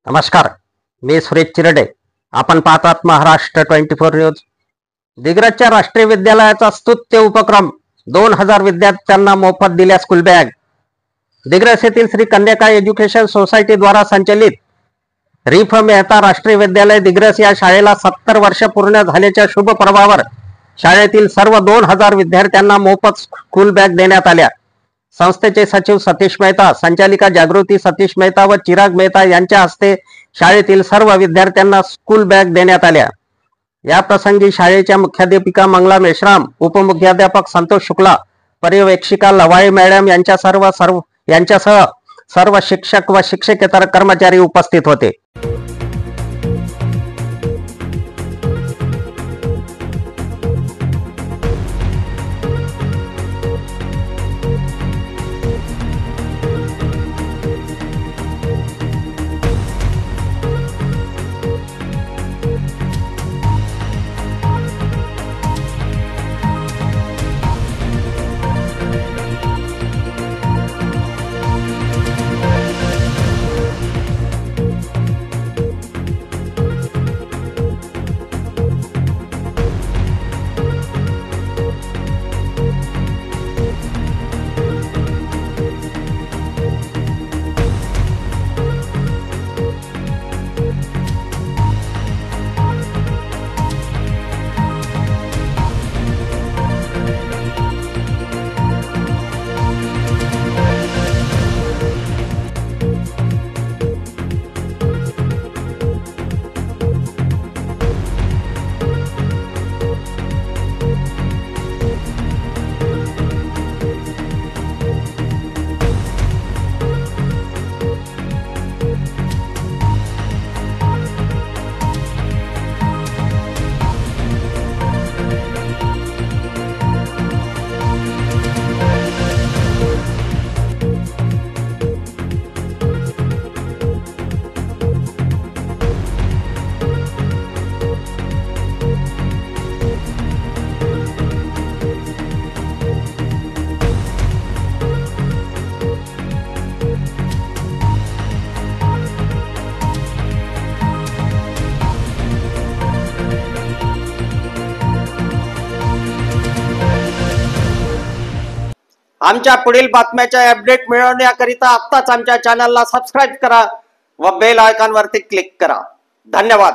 नमस्कार, मी सुरेश चिरडे. आपण पाहतात महाराष्ट्र 24 न्यूज. दिग्रजच्या राष्ट्रीय विद्यालयाचा स्तुत्य उपक्रम. 2000 विद्यार्थ्यांना मोफत दिल्या स्कूल बॅग. दिग्रज येथील श्री कन्या एज्युकेशन सोसायटी द्वारा संचालित रिफ मेहता राष्ट्रीय विद्यालय दिग्रज या शाळेला 70 वर्ष पूर्ण झाल्याच्या शुभ पर्वावर शाळेतील सर्व 2000 विद्यार्थ्यांना मोफत स्कूल बॅग देण्यात आल्या. संस्थेचे सचिव सतीश मेहता, संचालिका जागृती सतीश मेहता व चिराग मेहता यांच्या हस्ते शाळेतील सर्व विद्यार्थ्यांना स्कूल बॅग देण्यात आल्या. या प्रसंगी शाळेच्या मुख्याध्यापिका मंगला मेश्राम, उपमुख्याध्यापक संतोष शुक्ला, पर्यवेक्षिका लवाई मॅडम यांच्यासह सर्व शिक्षक व शिक्षकेतर कर्मचारी उपस्थित होते. आमच्या पुढील बातम्याच्या अपडेट मिळवण्याकरिता आत्ताच आमच्या चॅनलला सबस्क्राइब करा व बेल आयकॉनवरती क्लिक करा. धन्यवाद.